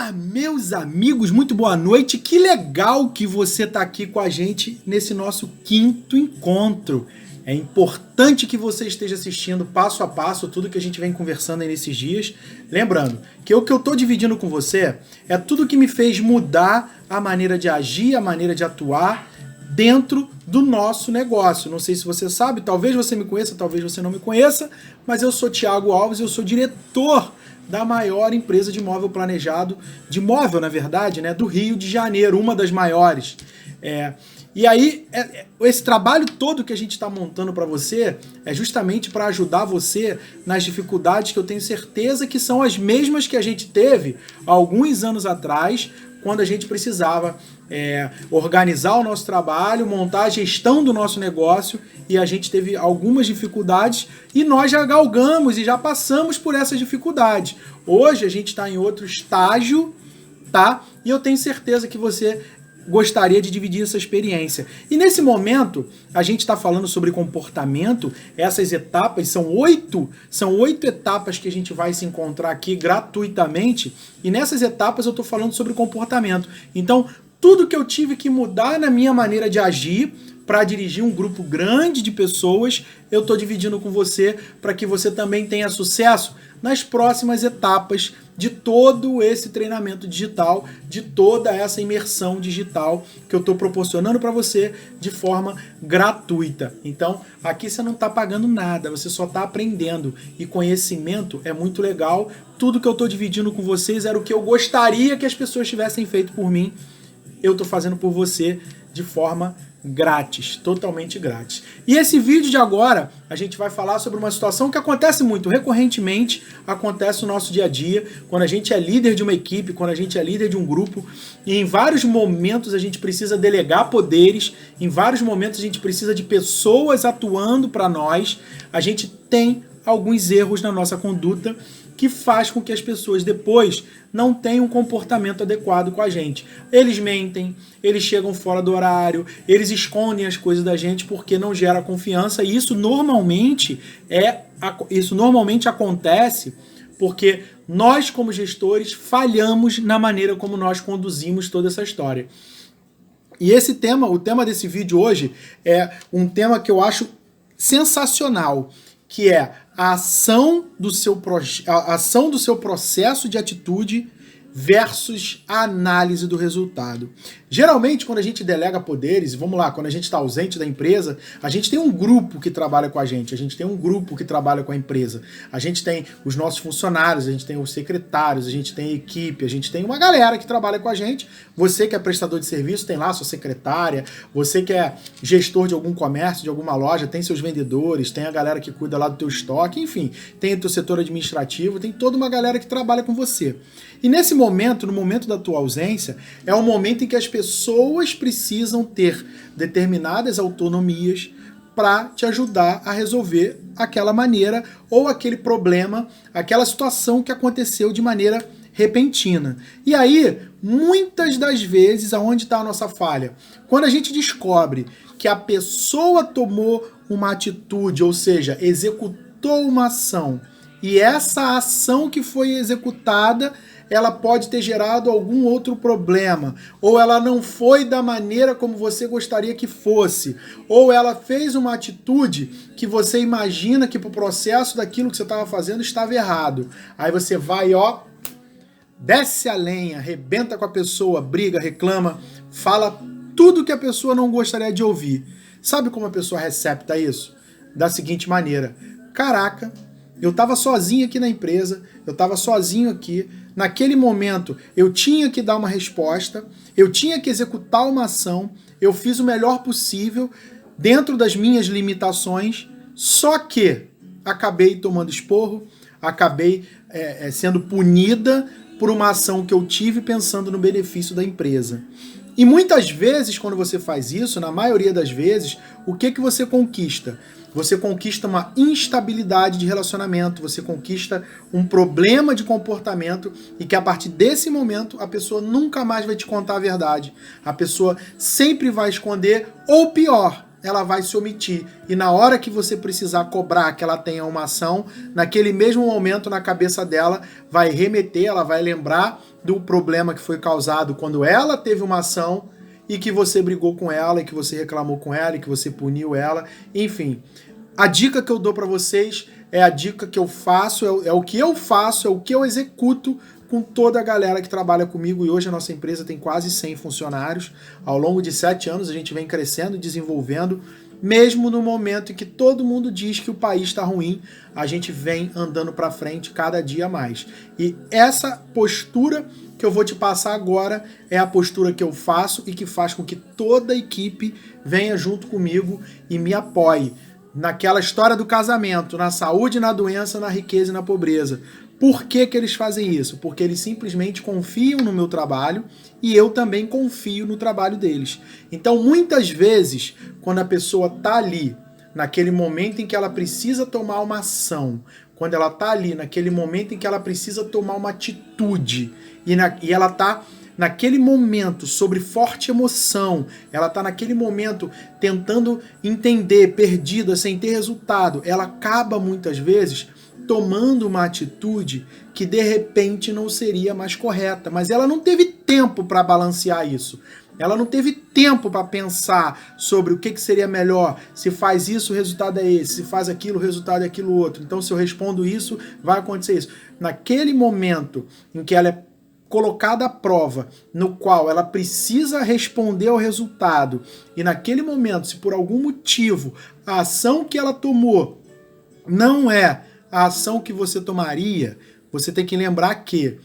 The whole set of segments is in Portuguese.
Olá, meus amigos, muito boa noite. Que legal que você está aqui com a gente nesse nosso quinto encontro. É importante que você esteja assistindo passo a passo tudo que a gente vem conversando aí nesses dias. Lembrando que o que eu estou dividindo com você é tudo que me fez mudar a maneira de agir, a maneira de atuar dentro do nosso negócio. Não sei se você sabe, talvez você me conheça, talvez você não me conheça, mas eu sou Thiago Alves, eu sou diretor da maior empresa de móvel planejado, de móvel, na verdade, né, do Rio de Janeiro, uma das maiores. E aí, esse trabalho todo que a gente está montando para você é justamente para ajudar você nas dificuldades que eu tenho certeza que são as mesmas que a gente teve há alguns anos atrás, quando a gente precisava organizar o nosso trabalho, montar a gestão do nosso negócio, e a gente teve algumas dificuldades e nós já galgamos e já passamos por essas dificuldades. Hoje a gente está em outro estágio, tá? E eu tenho certeza que você gostaria de dividir essa experiência. E nesse momento, a gente está falando sobre comportamento, essas etapas, são oito etapas que a gente vai se encontrar aqui gratuitamente, e nessas etapas eu estou falando sobre comportamento. Então, tudo que eu tive que mudar na minha maneira de agir para dirigir um grupo grande de pessoas, eu estou dividindo com você para que você também tenha sucesso nas próximas etapas de todo esse treinamento digital, de toda essa imersão digital que eu estou proporcionando para você de forma gratuita. Então, aqui você não está pagando nada, você só está aprendendo. E conhecimento é muito legal. Tudo que eu estou dividindo com vocês era o que eu gostaria que as pessoas tivessem feito por mim. Eu estou fazendo por você de forma grátis, totalmente grátis. E esse vídeo de agora, a gente vai falar sobre uma situação que acontece muito, recorrentemente, acontece no nosso dia a dia, quando a gente é líder de uma equipe, quando a gente é líder de um grupo, e em vários momentos a gente precisa delegar poderes, em vários momentos a gente precisa de pessoas atuando para nós, a gente tem alguns erros na nossa conduta que faz com que as pessoas depois não tenham um comportamento adequado com a gente. Eles mentem, eles chegam fora do horário, eles escondem as coisas da gente porque não gera confiança, e isso normalmente acontece porque nós, como gestores, falhamos na maneira como nós conduzimos toda essa história. E esse tema, o tema desse vídeo hoje, é um tema que eu acho sensacional, que é a ação do seu processo de atitude versus a análise do resultado. Geralmente, quando a gente delega poderes, vamos lá, quando a gente está ausente da empresa, a gente tem um grupo que trabalha com a gente tem um grupo que trabalha com a empresa, a gente tem os nossos funcionários, a gente tem os secretários, a gente tem a equipe, a gente tem uma galera que trabalha com a gente. Você que é prestador de serviço tem lá a sua secretária, você que é gestor de algum comércio, de alguma loja, tem seus vendedores, tem a galera que cuida lá do teu estoque, enfim, tem o teu setor administrativo, tem toda uma galera que trabalha com você. E nesse momento, no momento da tua ausência, é um momento em que as pessoas precisam ter determinadas autonomias para te ajudar a resolver aquela maneira ou aquele problema, aquela situação que aconteceu de maneira repentina. E aí, muitas das vezes, aonde está a nossa falha? Quando a gente descobre que a pessoa tomou uma atitude, ou seja, executou uma ação, e essa ação que foi executada, ela pode ter gerado algum outro problema, ou ela não foi da maneira como você gostaria que fosse, ou ela fez uma atitude que você imagina que pro processo daquilo que você estava fazendo estava errado. Aí você vai, desce a lenha, arrebenta com a pessoa, briga, reclama, fala tudo que a pessoa não gostaria de ouvir. Sabe como a pessoa recepta isso? Da seguinte maneira: caraca, eu estava sozinho aqui na empresa, eu estava sozinho aqui, naquele momento eu tinha que dar uma resposta, eu tinha que executar uma ação, eu fiz o melhor possível dentro das minhas limitações, só que acabei tomando esporro, acabei sendo punida por uma ação que eu tive pensando no benefício da empresa. E muitas vezes, quando você faz isso, na maioria das vezes, o que você conquista? Você conquista uma instabilidade de relacionamento, você conquista um problema de comportamento, e que a partir desse momento a pessoa nunca mais vai te contar a verdade. A pessoa sempre vai esconder, ou pior, ela vai se omitir. E na hora que você precisar cobrar que ela tenha uma ação, naquele mesmo momento na cabeça dela vai remeter, ela vai lembrar do problema que foi causado quando ela teve uma ação e que você brigou com ela, e que você reclamou com ela, e que você puniu ela, enfim. A dica que eu dou para vocês é a dica que eu faço, é o que eu faço, é o que eu executo com toda a galera que trabalha comigo, e hoje a nossa empresa tem quase 100 funcionários. Ao longo de 7 anos a gente vem crescendo e desenvolvendo, mesmo no momento em que todo mundo diz que o país está ruim, a gente vem andando para frente cada dia mais. E essa postura que eu vou te passar agora é a postura que eu faço e que faz com que toda a equipe venha junto comigo e me apoie naquela história do casamento, na saúde, na doença, na riqueza e na pobreza. Por que que eles fazem isso? Porque eles simplesmente confiam no meu trabalho e eu também confio no trabalho deles. Então, muitas vezes, quando a pessoa está ali, naquele momento em que ela precisa tomar uma ação, quando ela está ali, naquele momento em que ela precisa tomar uma atitude, e ela está naquele momento sobre forte emoção, ela está naquele momento tentando entender, perdida, sem ter resultado, ela acaba muitas vezes tomando uma atitude que de repente não seria mais correta, mas ela não teve tempo para balancear isso. Ela não teve tempo para pensar sobre o que seria melhor. Se faz isso, o resultado é esse. Se faz aquilo, o resultado é aquilo outro. Então, se eu respondo isso, vai acontecer isso. Naquele momento em que ela é colocada à prova, no qual ela precisa responder ao resultado, e naquele momento, se por algum motivo a ação que ela tomou não é a ação que você tomaria, você tem que lembrar que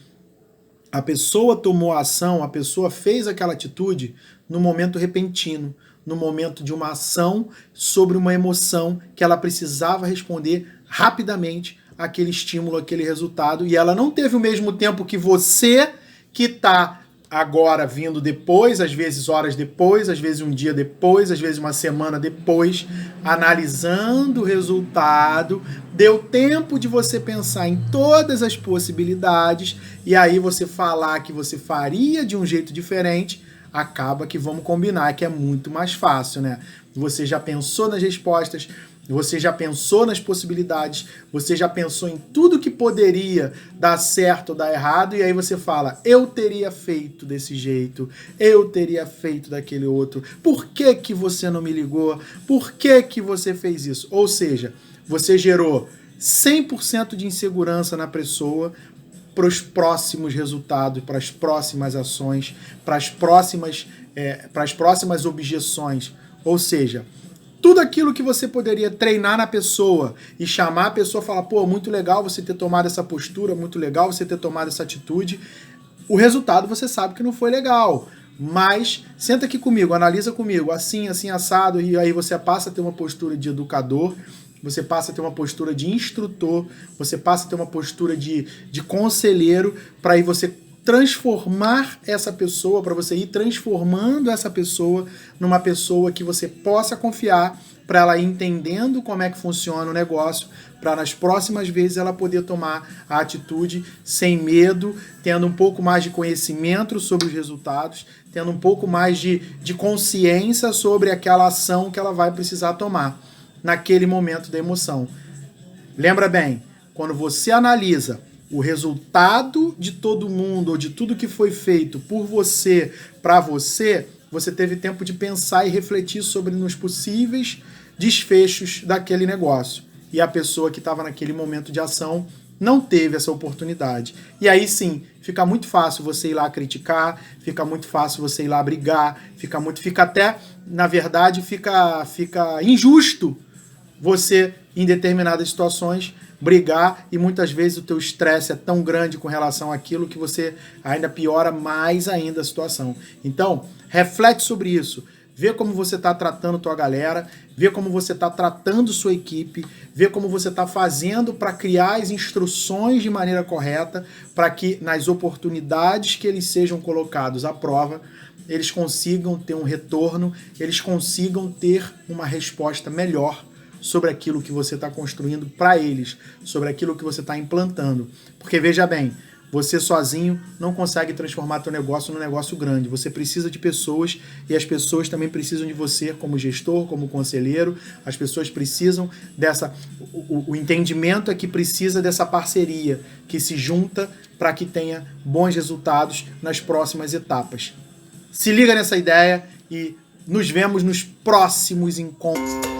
a pessoa tomou a ação, a pessoa fez aquela atitude no momento repentino, no momento de uma ação sobre uma emoção que ela precisava responder rapidamente àquele estímulo, aquele resultado, e ela não teve o mesmo tempo que você, que está agora vindo depois, às vezes horas depois, às vezes um dia depois, às vezes uma semana depois, analisando o resultado, deu tempo de você pensar em todas as possibilidades, e aí você falar que você faria de um jeito diferente, acaba que vamos combinar que é muito mais fácil, né? Você já pensou nas respostas, você já pensou nas possibilidades, você já pensou em tudo que poderia dar certo ou dar errado, e aí você fala, eu teria feito desse jeito, eu teria feito daquele outro, por que que você não me ligou, por que que você fez isso? Ou seja, você gerou 100% de insegurança na pessoa para os próximos resultados, para as próximas ações, para as próximas objeções, ou seja, tudo aquilo que você poderia treinar na pessoa e chamar a pessoa e falar, pô, muito legal você ter tomado essa postura, muito legal você ter tomado essa atitude, o resultado você sabe que não foi legal. Mas senta aqui comigo, analisa comigo, assim, assim, assado, e aí você passa a ter uma postura de educador, você passa a ter uma postura de instrutor, você passa a ter uma postura de conselheiro, para aí você transformar essa pessoa, para você ir transformando essa pessoa numa pessoa que você possa confiar, para ela ir entendendo como é que funciona o negócio, para nas próximas vezes ela poder tomar a atitude sem medo, tendo um pouco mais de conhecimento sobre os resultados, tendo um pouco mais de consciência sobre aquela ação que ela vai precisar tomar naquele momento da emoção. Lembra bem, quando você analisa o resultado de todo mundo, ou de tudo que foi feito por você, para você, você teve tempo de pensar e refletir sobre os possíveis desfechos daquele negócio. E a pessoa que estava naquele momento de ação não teve essa oportunidade. E aí sim, fica muito fácil você ir lá criticar, fica muito fácil você ir lá brigar, fica até, na verdade, fica injusto você, em determinadas situações, brigar, e muitas vezes o teu estresse é tão grande com relação àquilo que você ainda piora mais ainda a situação. Então, reflete sobre isso. Vê como você está tratando tua galera, vê como você está tratando sua equipe, vê como você está fazendo para criar as instruções de maneira correta, para que nas oportunidades que eles sejam colocados à prova, eles consigam ter um retorno, eles consigam ter uma resposta melhor sobre aquilo que você está construindo para eles, sobre aquilo que você está implantando. Porque veja bem, Você sozinho não consegue transformar teu negócio num negócio grande. Você precisa de pessoas e as pessoas também precisam de você como gestor, como conselheiro. As pessoas precisam dessa... O entendimento é que precisa dessa parceria que se junta para que tenha bons resultados nas próximas etapas. Se liga nessa ideia e nos vemos nos próximos encontros.